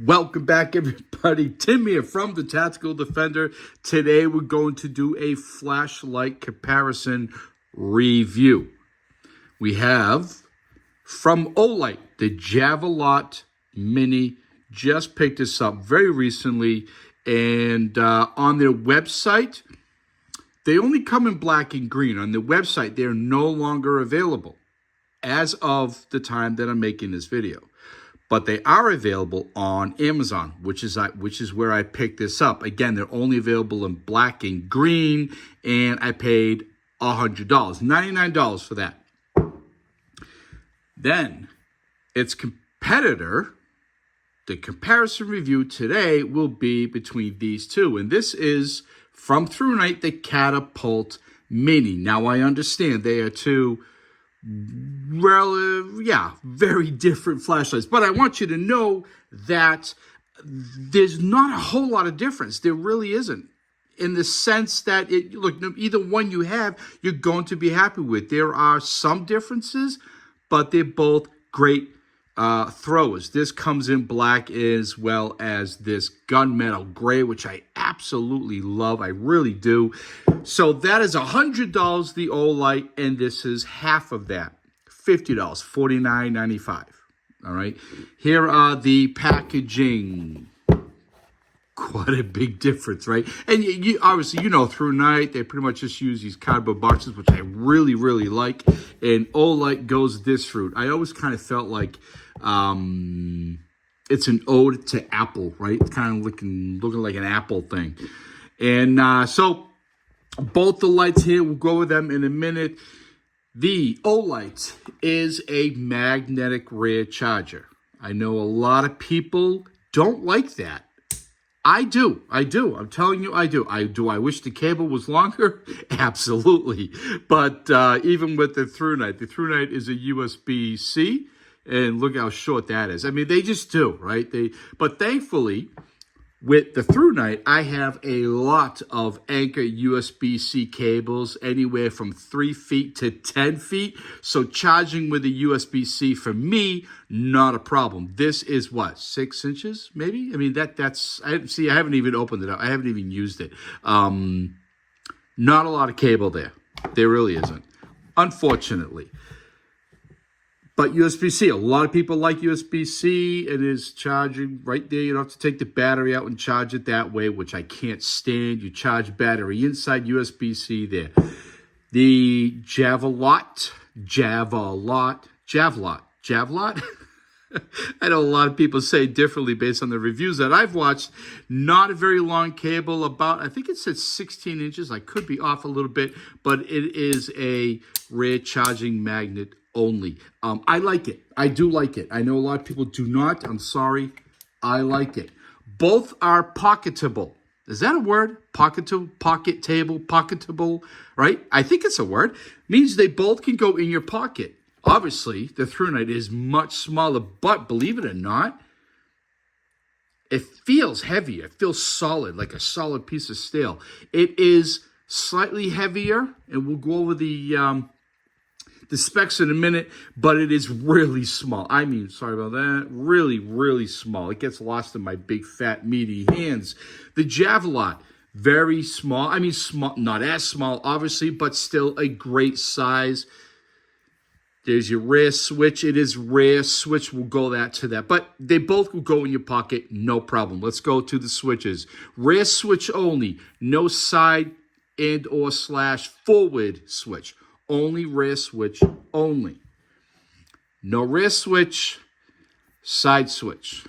Welcome back, everybody. Tim here from the Tactical Defender. Today we're going to do a flashlight comparison review. We have from Olight, the Javelot Mini. Just picked this up very recently, and on their website, they only come in black and green. On the website, they're no longer available as of the time that I'm making this video. But they are available on Amazon, which is where I picked this up. Again, they're only available in black and green, and I paid $100, $99 for that. Then, its competitor, the comparison review today will be between these two. And this is from Thrunite, the Catapult Mini. Now, I understand they are two very different flashlights. But I want you to know that there's not a whole lot of difference. There really isn't. In the sense that, look, either one you have, you're going to be happy with. There are some differences, but they're both great throwers. This comes in black as well as this gunmetal gray, which I absolutely love. I really do. So that is $100, the Olight, and this is half of that, $50, $49.95. All right. Here are the packaging. Quite a big difference, right? And you obviously, you know, Thrunite, they pretty much just use these cardboard boxes, which I really, really like. And Olight goes this route. I always kind of felt like it's an ode to Apple, right? It's kind of looking like an Apple thing. And so both the lights here, we'll go with them in a minute. The Olight is a magnetic rear charger. I know a lot of people don't like that. I do. I'm telling you, I do. I wish the cable was longer? Absolutely. But even with the Thrunite is a USB-C, and look how short that is. I mean, they just do, right? But thankfully, with the Thrunite, I have a lot of Anchor USB-C cables, anywhere from 3 feet to 10 feet. So charging with a USB-C, for me, not a problem. This is what, 6 inches, maybe? I mean, that's, I haven't even opened it up. I haven't even used it. Not a lot of cable there. There really isn't, unfortunately. But USB-C, a lot of people like USB-C. It is charging right there. You don't have to take the battery out and charge it that way, which I can't stand. You charge battery inside USB-C there. The Javelot. I know a lot of people say differently based on the reviews that I've watched. Not a very long cable, about, I think it says 16 inches. I could be off a little bit, but it is a rear charging magnet only. I like it. I do like it. I know a lot of people do not. I'm sorry. I like it. Both are pocketable. Is that a word? Pocketable, right? I think it's a word. Means they both can go in your pocket. Obviously, the Thrunite is much smaller, but believe it or not, it feels heavier. It feels solid, like a solid piece of steel. It is slightly heavier, and we'll go over the specs in a minute, but it is really small. I mean, sorry about that. Really, really small. It gets lost in my big, fat, meaty hands. The Javelot, very small. I mean, small, not as small, obviously, but still a great size. There's your rear switch. It is rear switch. We'll go to that. But they both will go in your pocket, no problem. Let's go to the switches. Rear switch only. No side and or / forward switch. Only rear switch only. No rear switch, side switch.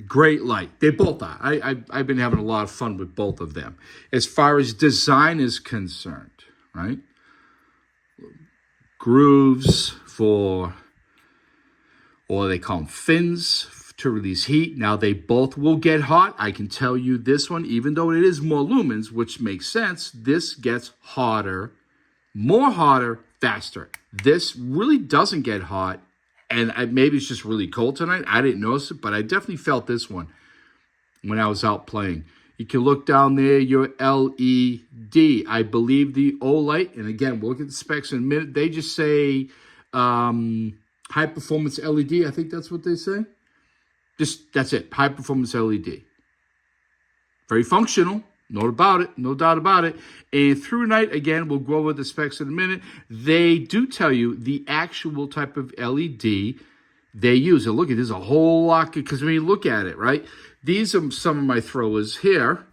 Great light. They both are. I've been having a lot of fun with both of them. As far as design is concerned, right? Grooves or they call them fins to release heat. Now, they both will get hot. I can tell you this one, even though it is more lumens, which makes sense, this gets hotter, more hotter, faster. This really doesn't get hot. And maybe it's just really cold tonight. I didn't notice it, but I definitely felt this one when I was out playing. You can look down there, your LED. I believe the Olight, and again, we'll look at the specs in a minute. They just say high performance LED. I think that's what they say. That's it. High performance LED. Very functional. No doubt about it. And Thrunite, again, we'll go over the specs in a minute. They do tell you the actual type of LED they use. And look, there's a whole lot, because when you look at it, right? These are some of my throwers here,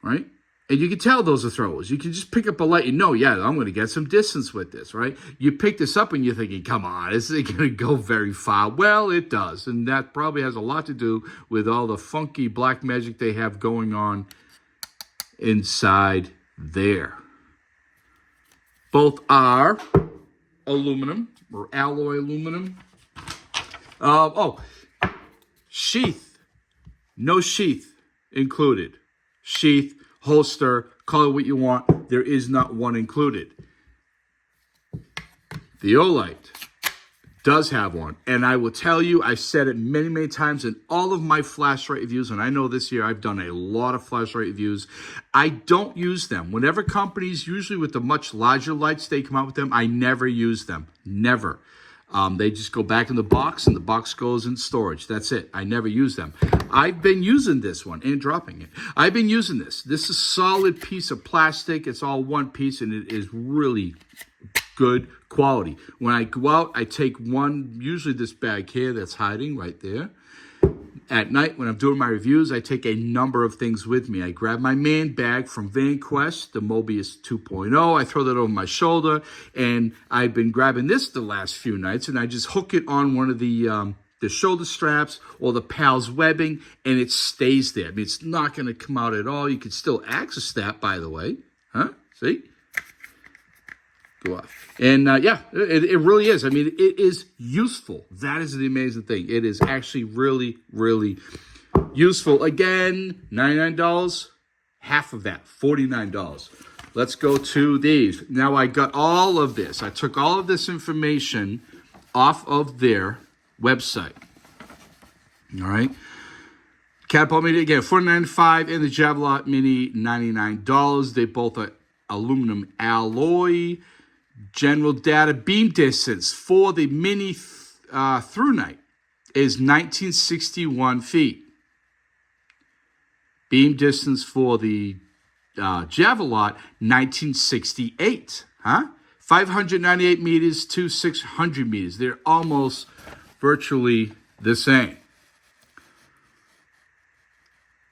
right? And you can tell those are throwers. You can just pick up a light and know, yeah, I'm going to get some distance with this, right? You pick this up and you're thinking, come on, this isn't going to go very far. Well, it does. And that probably has a lot to do with all the funky black magic they have going on inside there. Both are aluminum or alloy aluminum. Sheath. No sheath included. Sheath, holster, call it what you want. There is not one included. The Olight does have one. And I will tell you, I've said it many, many times in all of my flashlight reviews, and I know this year I've done a lot of flashlight reviews. I don't use them. Whenever companies, usually with the much larger lights, they come out with them, I never use them. Never. They just go back in the box, and the box goes in storage. That's it. I never use them. I've been using this one and dropping it. I've been using this. This is a solid piece of plastic. It's all one piece, and it is really good quality. When I go out, I take one, usually this bag here that's hiding right there. At night, when I'm doing my reviews, I take a number of things with me. I grab my main bag from VanQuest, the Mobius 2.0. I throw that over my shoulder, and I've been grabbing this the last few nights, and I just hook it on one of the shoulder straps or the PALS webbing, and it stays there. I mean, it's not going to come out at all. You can still access that, by the way. Huh? See? Go off. And yeah, it really is. I mean, it is useful. That is the amazing thing. It is actually really, really useful. Again, $99, half of that, $49. Let's go to these. Now, I got all of this. I took all of this information off of their website. All right. Catapult Mini, again, $49.95, and the Javelot Mini, $99. They both are aluminum alloy. General data beam distance for the Mini Thrunite is 1961 feet. Beam distance for the Javelot, 1968. 598 meters to 600 meters. They're almost virtually the same.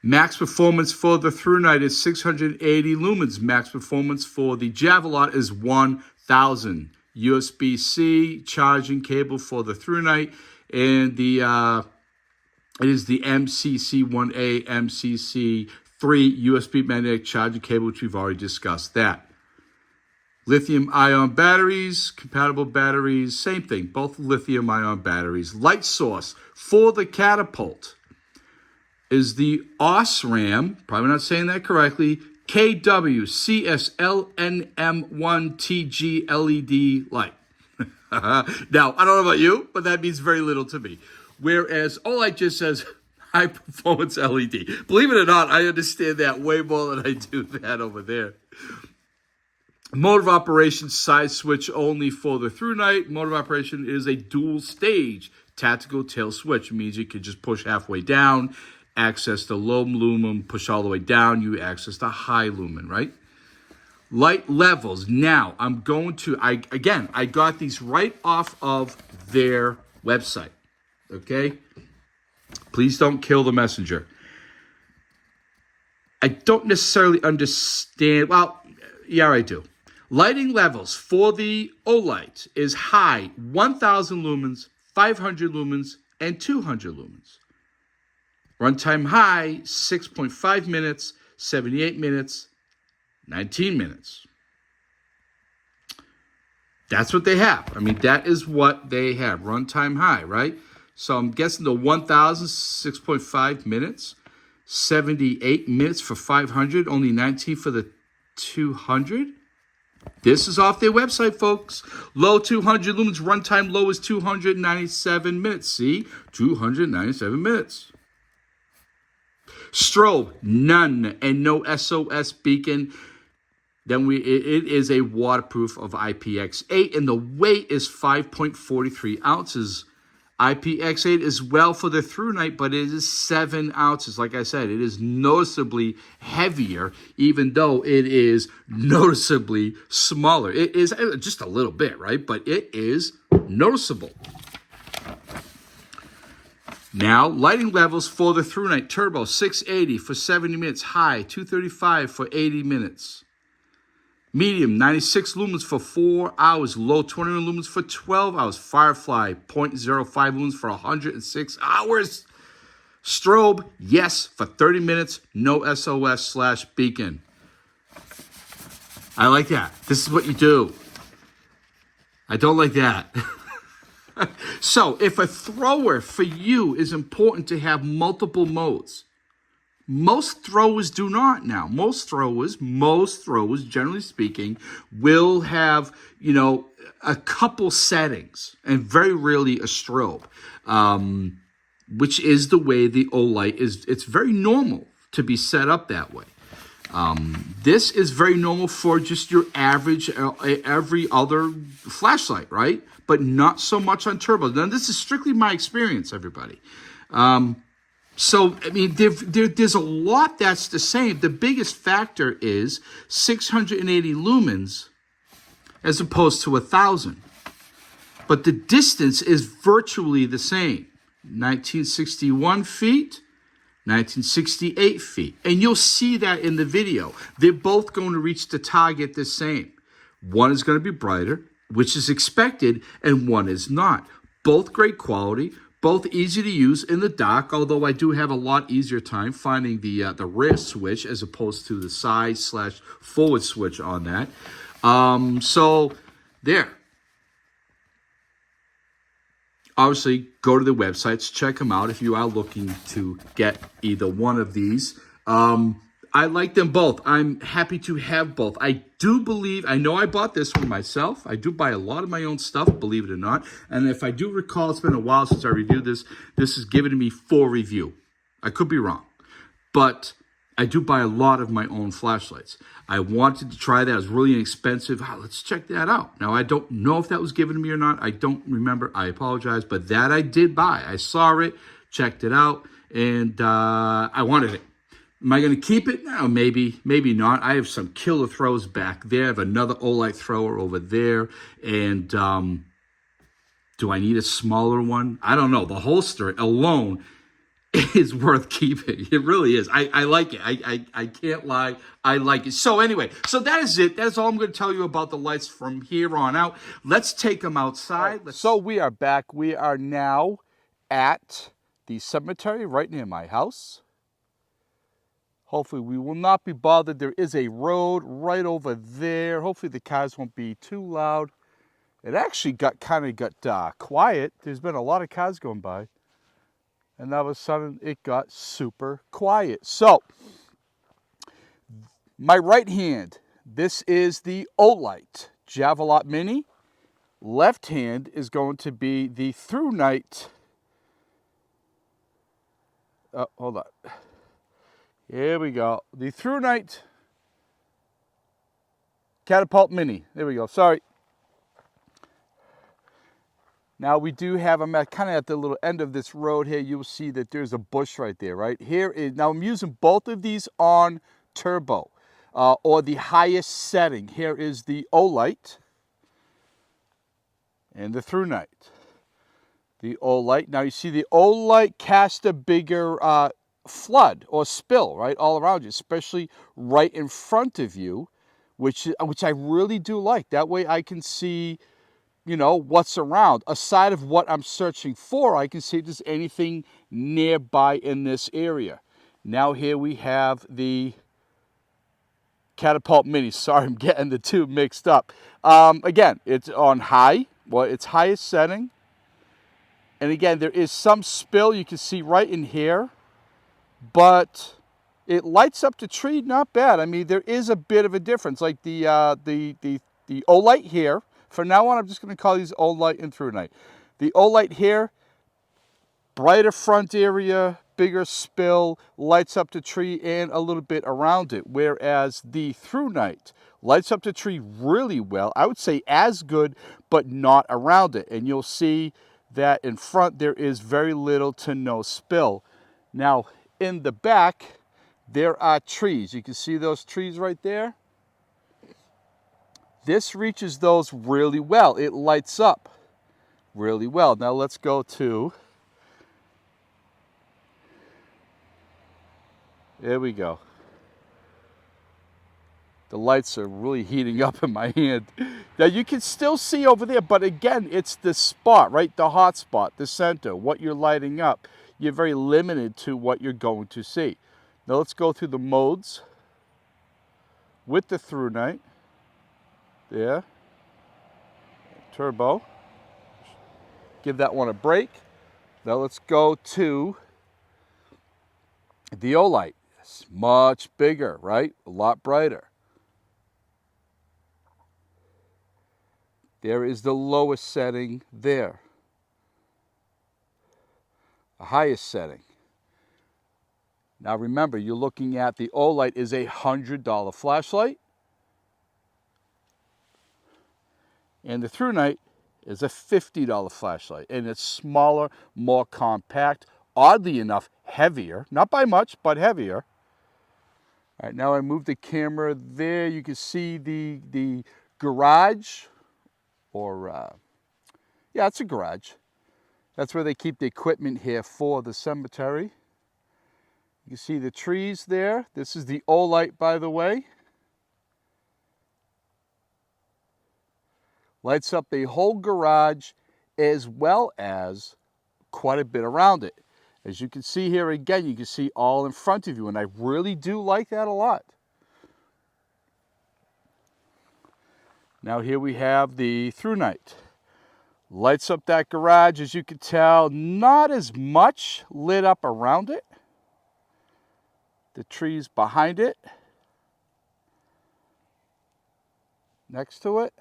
Max performance for the Thrunite is 680 lumens. Max performance for the Javelot is 1,000. USB-C charging cable for the Thrunite, and it is the MCC1A, MCC3 USB magnetic charging cable, which we've already discussed that. Lithium-ion batteries, compatible batteries, same thing, both lithium-ion batteries. Light source for the Catapult is the OSRAM, probably not saying that correctly, KWCSLNM1TG LED light. Now, I don't know about you, but that means very little to me. Whereas Olight just says high performance LED. Believe it or not, I understand that way more than I do that over there. Mode of operation, side switch only for the Thrunite. Mode of operation is a dual stage tactical tail switch. It means you can just push halfway down, access the low lumen, push all the way down, you access the high lumen, right? Light levels. Now, I'm going to, I got these right off of their website, okay? Please don't kill the messenger. I don't necessarily understand, well, yeah, I do. Lighting levels for the Olight is high, 1,000 lumens, 500 lumens, and 200 lumens. Runtime high, 6.5 minutes, 78 minutes, 19 minutes. That's what they have. I mean, that is what they have. Runtime high, right? So I'm guessing the 1,000, 6.5 minutes, 78 minutes for 500, only 19 for the 200. This is off their website, folks. Low 200 lumens, runtime low is 297 minutes. See? 297 minutes. Strobe, none, and no SOS beacon. Then it is a waterproof of IPX8, and the weight is 5.43 ounces. IPX8 is well for the Thrunite, but it is 7 ounces. Like I said, it is noticeably heavier, even though it is noticeably smaller. It is just a little bit, right? But it is noticeable. Now, lighting levels for the Thrunite Turbo, 680 for 70 minutes. High, 235 for 80 minutes. Medium, 96 lumens for 4 hours. Low, 21 lumens for 12 hours. Firefly, 0.05 lumens for 106 hours. Strobe, yes, for 30 minutes. No SOS/beacon. I like that. This is what you do. I don't like that. So, if a thrower for you is important to have multiple modes, most throwers do not now. Most throwers, generally speaking, will have, a couple settings and very rarely a strobe, which is the way the Olight is. It's very normal to be set up that way. This is very normal for just your average, every other flashlight, right? But not so much on turbo. Now, this is strictly my experience, everybody. So, I mean, there's a lot that's the same. The biggest factor is 680 lumens as opposed to 1,000. But the distance is virtually the same. 1961 feet, 1968 feet. And you'll see that in the video. They're both going to reach the target the same. One is going to be brighter, which is expected, and one is not. Both great quality. Both easy to use in the dark, although I do have a lot easier time finding the rear switch as opposed to the side/forward switch on that. So there. Obviously, go to the websites, check them out if you are looking to get either one of these. I like them both. I'm happy to have both. I know I bought this one myself. I do buy a lot of my own stuff, believe it or not. And if I do recall, it's been a while since I reviewed this. This is given to me for review. I could be wrong. But I do buy a lot of my own flashlights. I wanted to try that. It was really inexpensive. Let's check that out. Now, I don't know if that was given to me or not. I don't remember. I apologize. But that I did buy. I saw it, checked it out, and I wanted it. Am I going to keep it? No, maybe not. I have some killer throws back there. I have another Olight thrower over there. And do I need a smaller one? I don't know. The holster alone is worth keeping. It really is. I like it. I can't lie. I like it. So anyway, so that is it. That's all I'm going to tell you about the lights from here on out. Let's take them outside. So we are back. We are now at the cemetery right near my house. Hopefully we will not be bothered. There is a road right over there. Hopefully the cars won't be too loud. It actually got quiet. There's been a lot of cars going by. And all of a sudden it got super quiet. So, my right hand, this is the Olight Javelot Mini. Left hand is going to be the Thrunite. Hold on. Here we go. The Thrunite Catapult Mini. There we go. Sorry. Now we do have, I'm kind of at the little end of this road here. You'll see that there's a bush right there, right? Now I'm using both of these on turbo or the highest setting. Here is the Olight and the Thrunite. The Olight. Now you see the Olight cast a bigger flood or spill, right, all around you, especially right in front of you, which I really do like. That way I can see, what's around. Aside of what I'm searching for, I can see if there's anything nearby in this area. Now here we have the Catapult Mini. Sorry, I'm getting the two mixed up. Again, it's on high, its highest setting. And again, there is some spill you can see right in here. But it lights up the tree not bad. I mean, there is a bit of a difference. Like the Olight here. From now on, I'm just going to call these Olight and Thrunite. The Olight here, brighter front area, bigger spill, lights up the tree and a little bit around it. Whereas the Thrunite lights up the tree really well. I would say as good, but not around it. And you'll see that in front there is very little to no spill. Now, in the back, there are trees. You can see those trees right there. This reaches those really well. It lights up really well. Now let's go to, there we go. The lights are really heating up in my hand. Now you can still see over there, but again, it's the spot, right? The hot spot, the center, what you're lighting up. You're very limited to what you're going to see. Now let's go through the modes with the Thrunite. There. Turbo. Give that one a break. Now let's go to the Olight. It's much bigger, right? A lot brighter. There is the lowest setting there. The highest setting. Now remember, you're looking at the Olight is a $100 flashlight. And the Thrunite is a $50 flashlight. And it's smaller, more compact, oddly enough, heavier. Not by much, but heavier. All right, now I move the camera there. You can see the garage. Or, yeah, it's a garage. That's where they keep the equipment here for the cemetery. You can see the trees there. This is the Olight, by the way. Lights up the whole garage as well as quite a bit around it. As you can see here again, you can see all in front of you, and I really do like that a lot. Now here we have the Thrunite. Lights up that garage, as you can tell, not as much lit up around it. The trees behind it. Next to it.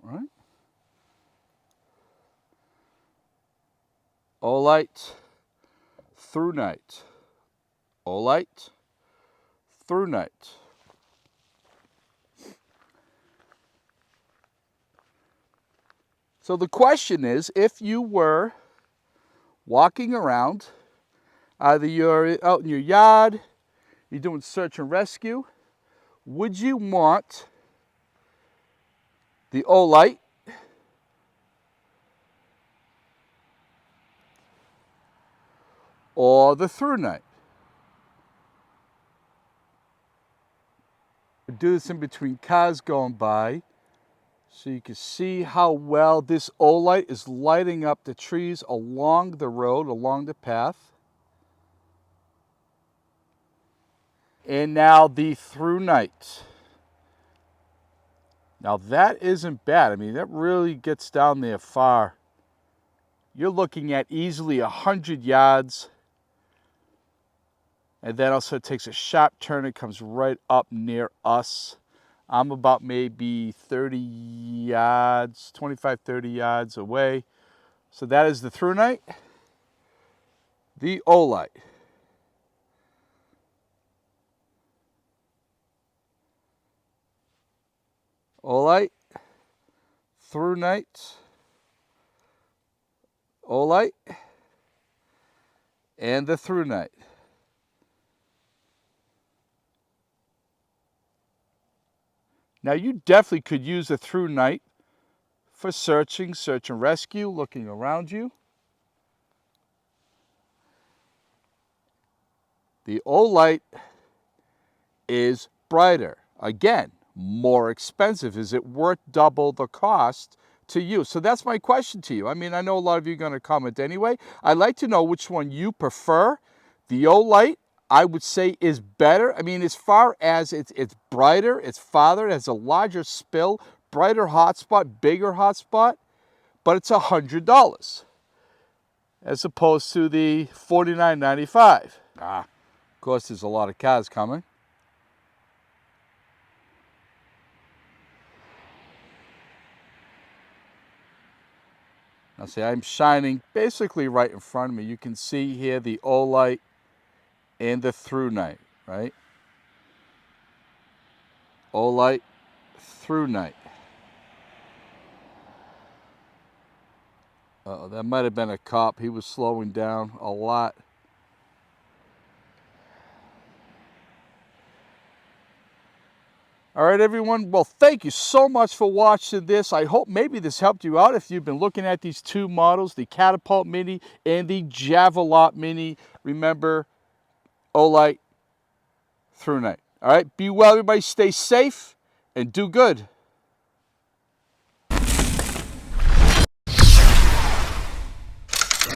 All right. Olight, Thrunite. Olight, Thrunite. So the question is, if you were walking around, either you're out in your yard, you're doing search and rescue, would you want the Olight or the Thrunite? Do this in between cars going by, so you can see how well this Olight is lighting up the trees along the road, along the path. And now the Thrunite. Now that isn't bad. I mean, that really gets down there far. You're looking at easily 100 yards. And then also takes a sharp turn and comes right up near us. I'm about maybe 30 yards, 25, 30 yards away. So that is the Thrunite. The Olight. Olight. Thrunite. Olight. And the Thrunite. Now you definitely could use a Thrunite for searching, search and rescue, looking around you. The Olight is brighter. Again, more expensive. Is it worth double the cost to you? So that's my question to you. I mean, I know a lot of you are going to comment anyway. I'd like to know which one you prefer. The Olight, I would say, is better. I mean, as far as it's brighter, it's farther, it has a larger spill, brighter hotspot, bigger hotspot, but it's $100 as opposed to the $49.95. Of course, there's a lot of cars coming. Now see, I'm shining basically right in front of me. You can see here the Olight and the Thrunite, right? Olight Thrunite. That might have been a cop. He was slowing down a lot. All right, everyone. Well, thank you so much for watching this. I hope maybe this helped you out if you've been looking at these two models, the Catapult Mini and the Javelot Mini. Remember, Olight Thrunite. All right, be well, everybody. Stay safe and do good.